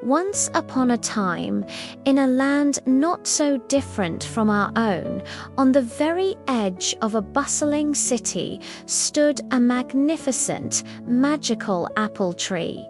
Once upon a time, in a land not so different from our own, on the very edge of a bustling city, stood a magnificent, magical apple tree.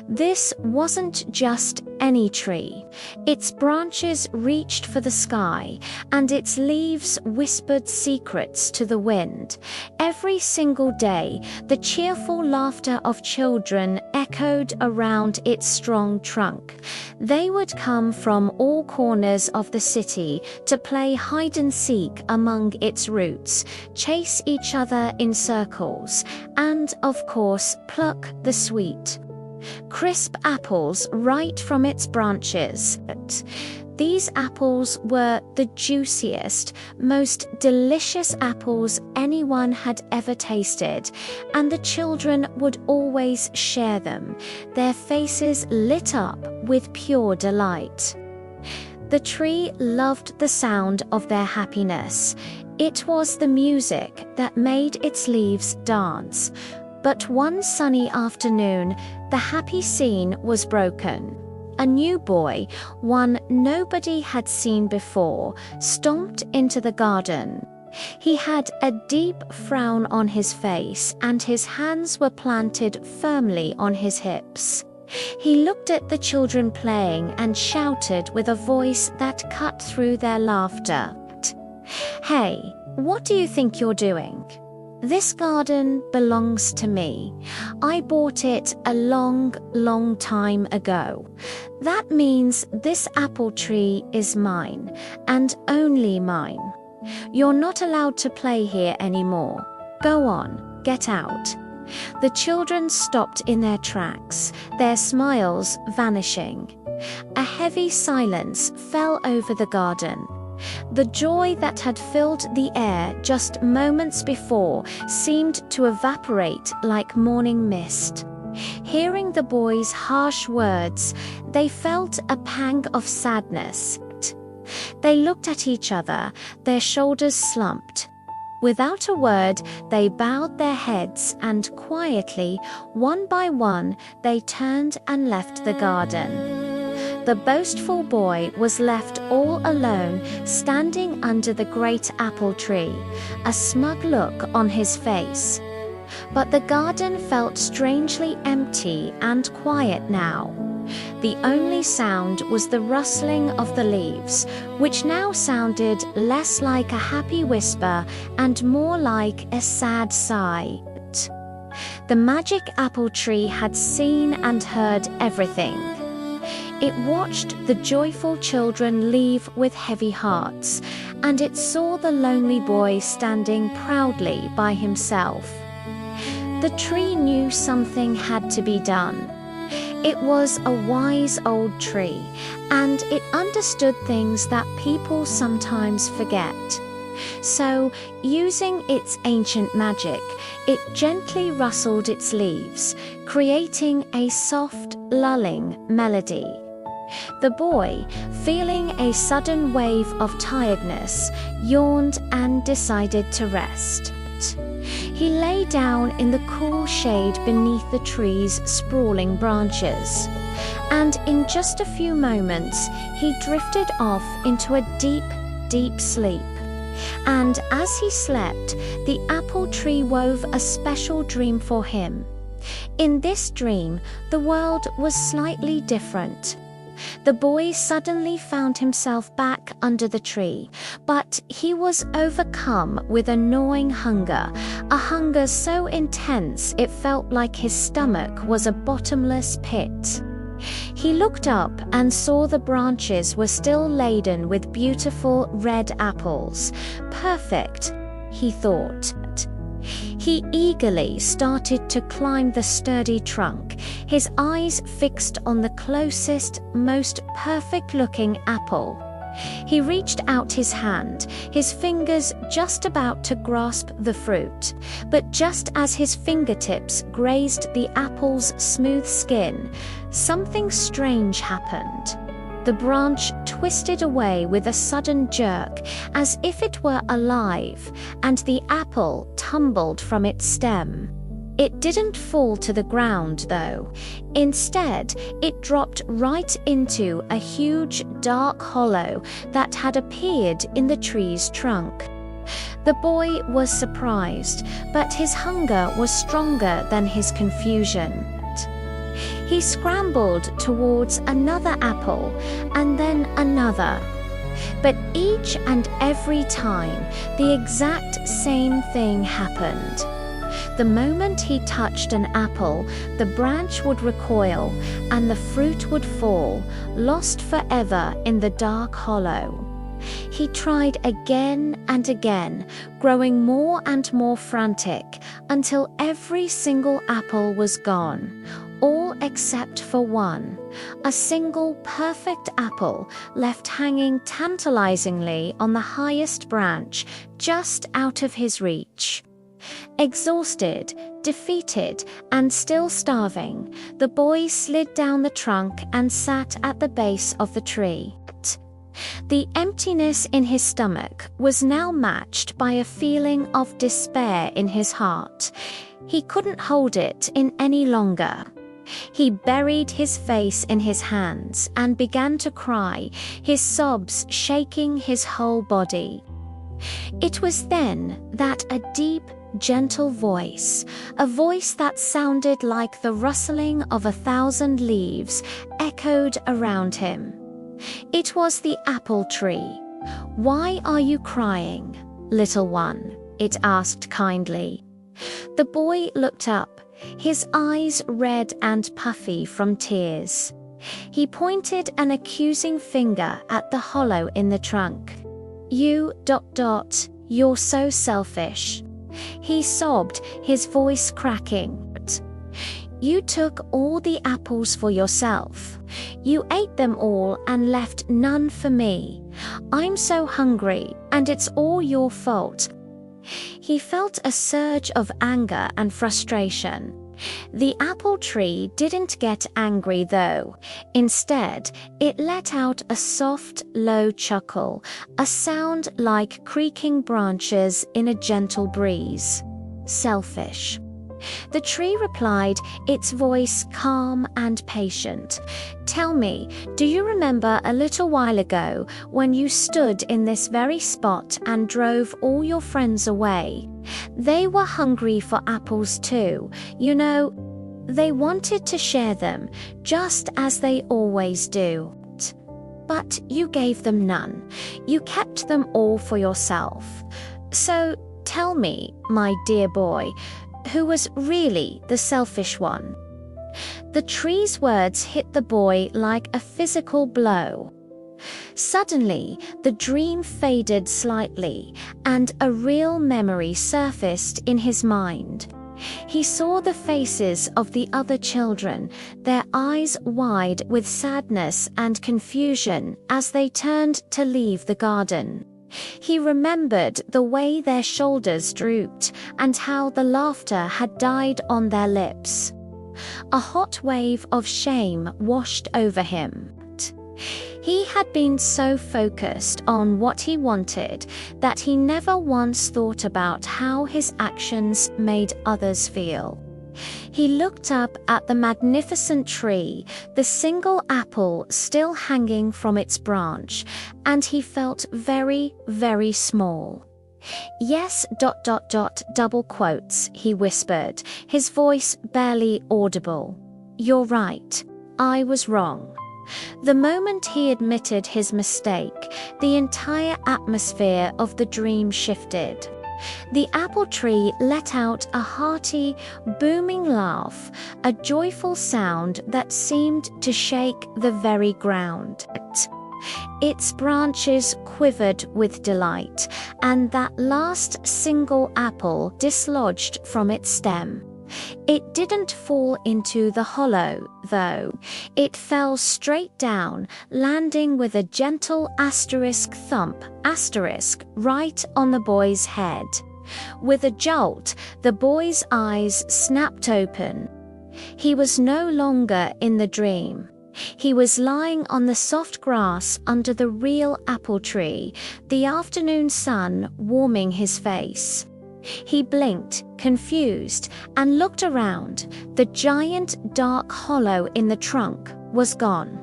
This wasn't just any tree. Its branches reached for the sky, and its leaves whispered secrets to the wind. Every single day, the cheerful laughter of children echoed around its strong trunk. They would come from all corners of the city to play hide-and-seek among its roots, chase each other in circles, and, of course, pluck the sweet, crisp apples right from its branches. These apples were the juiciest, most delicious apples anyone had ever tasted, and the children would always share them, their faces lit up with pure delight. The tree loved the sound of their happiness. It was the music that made its leaves dance. But one sunny afternoon, the happy scene was broken. A new boy, one nobody had seen before, stomped into the garden. He had a deep frown on his face, and his hands were planted firmly on his hips. He looked at the children playing and shouted with a voice that cut through their laughter, "Hey, what do you think you're doing? This garden belongs to me. I bought it a long, long time ago. That means this apple tree is mine, and only mine. You're not allowed to play here anymore. Go on, get out." The children stopped in their tracks, their smiles vanishing. A heavy silence fell over the garden. The joy that had filled the air just moments before seemed to evaporate like morning mist. Hearing the boys' harsh words, they felt a pang of sadness. They looked at each other, their shoulders slumped. Without a word, they bowed their heads, and quietly, one by one, they turned and left the garden. The boastful boy was left all alone, standing under the great apple tree, a smug look on his face. But the garden felt strangely empty and quiet now. The only sound was the rustling of the leaves, which now sounded less like a happy whisper and more like a sad sigh. The magic apple tree had seen and heard everything. It watched the joyful children leave with heavy hearts, and it saw the lonely boy standing proudly by himself. The tree knew something had to be done. It was a wise old tree, and it understood things that people sometimes forget. So, using its ancient magic, it gently rustled its leaves, creating a soft, lulling melody. The boy, feeling a sudden wave of tiredness, yawned and decided to rest. He lay down in the cool shade beneath the tree's sprawling branches, and in just a few moments he drifted off into a deep, deep sleep. And as he slept, the apple tree wove a special dream for him. In this dream, the world was slightly different. The boy suddenly found himself back under the tree, but he was overcome with a gnawing hunger, a hunger so intense it felt like his stomach was a bottomless pit. He looked up and saw the branches were still laden with beautiful red apples. Perfect, he thought. He eagerly started to climb the sturdy trunk, his eyes fixed on the closest, most perfect-looking apple. He reached out his hand, his fingers just about to grasp the fruit. But just as his fingertips grazed the apple's smooth skin, something strange happened. The branch twisted away with a sudden jerk, as if it were alive, and the apple tumbled from its stem. It didn't fall to the ground, though. Instead, it dropped right into a huge dark hollow that had appeared in the tree's trunk. The boy was surprised, but his hunger was stronger than his confusion. He scrambled towards another apple, and then another. But each and every time, the exact same thing happened. The moment he touched an apple, the branch would recoil, and the fruit would fall, lost forever in the dark hollow. He tried again and again, growing more and more frantic, until every single apple was gone, all except for one, a single perfect apple left hanging tantalizingly on the highest branch, just out of his reach. Exhausted, defeated, and still starving, the boy slid down the trunk and sat at the base of the tree. The emptiness in his stomach was now matched by a feeling of despair in his heart. He couldn't hold it in any longer. He buried his face in his hands and began to cry, his sobs shaking his whole body. It was then that a deep, gentle voice, a voice that sounded like the rustling of 1,000 leaves, echoed around him. It was the apple tree. "Why are you crying, little one?" it asked kindly. The boy looked up, his eyes red and puffy from tears. He pointed an accusing finger at the hollow in the trunk. You're so selfish." He sobbed, his voice cracking. "You took all the apples for yourself. You ate them all and left none for me. I'm so hungry, and it's all your fault." He felt a surge of anger and frustration. The apple tree didn't get angry, though. Instead, it let out a soft, low chuckle, a sound like creaking branches in a gentle breeze. "Selfish." The tree replied, its voice calm and patient. "Tell me, do you remember a little while ago when you stood in this very spot and drove all your friends away? They were hungry for apples too, you know. They wanted to share them, just as they always do. But you gave them none. You kept them all for yourself. So tell me, my dear boy, who was really the selfish one?" The tree's words hit the boy like a physical blow. Suddenly, the dream faded slightly, and a real memory surfaced in his mind. He saw the faces of the other children, their eyes wide with sadness and confusion as they turned to leave the garden. He remembered the way their shoulders drooped and how the laughter had died on their lips. A hot wave of shame washed over him. He had been so focused on what he wanted that he never once thought about how his actions made others feel. He looked up at the magnificent tree, the single apple still hanging from its branch, and he felt very, very small. "Yes, ... double quotes," he whispered, his voice barely audible. "You're right. I was wrong." The moment he admitted his mistake, the entire atmosphere of the dream shifted. The apple tree let out a hearty, booming laugh, a joyful sound that seemed to shake the very ground. Its branches quivered with delight, and that last single apple dislodged from its stem. It didn't fall into the hollow, though. It fell straight down, landing with a gentle thump right on the boy's head. With a jolt, the boy's eyes snapped open. He was no longer in the dream. He was lying on the soft grass under the real apple tree, the afternoon sun warming his face. He blinked, confused, and looked around. The giant dark hollow in the trunk was gone.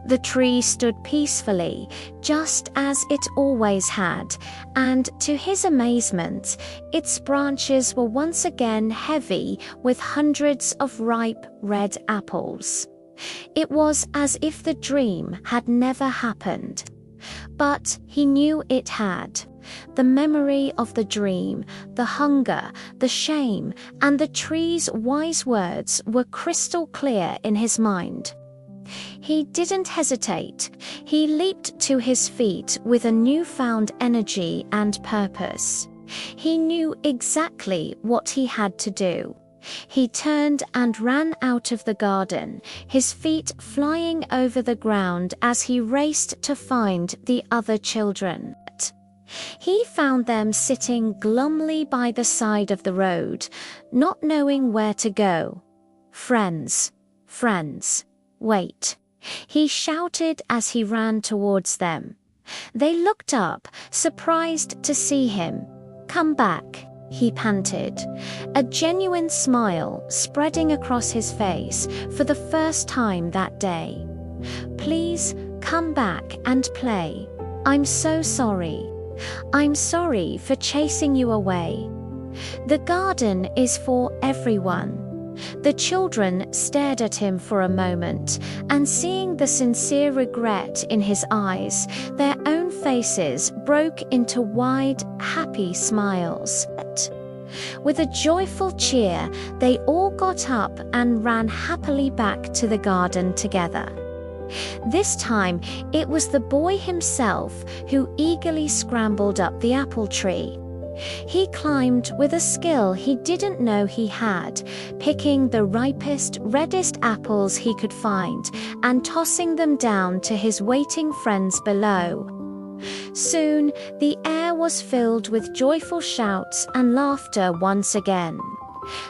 The tree stood peacefully, just as it always had, and to his amazement, its branches were once again heavy with hundreds of ripe red apples. It was as if the dream had never happened. But he knew it had. The memory of the dream, the hunger, the shame, and the tree's wise words were crystal clear in his mind. He didn't hesitate. He leaped to his feet with a newfound energy and purpose. He knew exactly what he had to do. He turned and ran out of the garden, his feet flying over the ground as he raced to find the other children. He found them sitting glumly by the side of the road, not knowing where to go. "Friends, friends, wait," he shouted as he ran towards them. They looked up, surprised to see him. "Come back," he panted, a genuine smile spreading across his face for the first time that day. "Please come back and play. I'm so sorry. I'm sorry for chasing you away. The garden is for everyone." The children stared at him for a moment, and seeing the sincere regret in his eyes, their own faces broke into wide, happy smiles. With a joyful cheer, they all got up and ran happily back to the garden together. This time, it was the boy himself who eagerly scrambled up the apple tree. He climbed with a skill he didn't know he had, picking the ripest, reddest apples he could find and tossing them down to his waiting friends below. Soon, the air was filled with joyful shouts and laughter once again.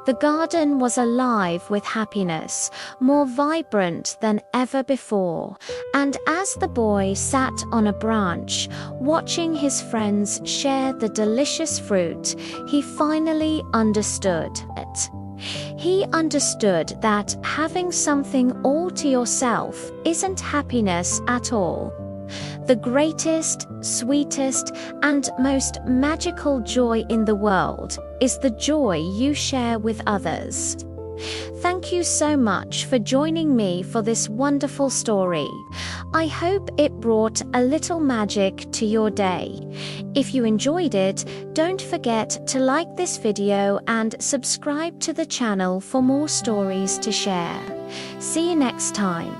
The garden was alive with happiness, more vibrant than ever before, and as the boy sat on a branch, watching his friends share the delicious fruit, he finally understood it. He understood that having something all to yourself isn't happiness at all. The greatest, sweetest, and most magical joy in the world is the joy you share with others. Thank you so much for joining me for this wonderful story. I hope it brought a little magic to your day. If you enjoyed it, don't forget to like this video and subscribe to the channel for more stories to share. See you next time.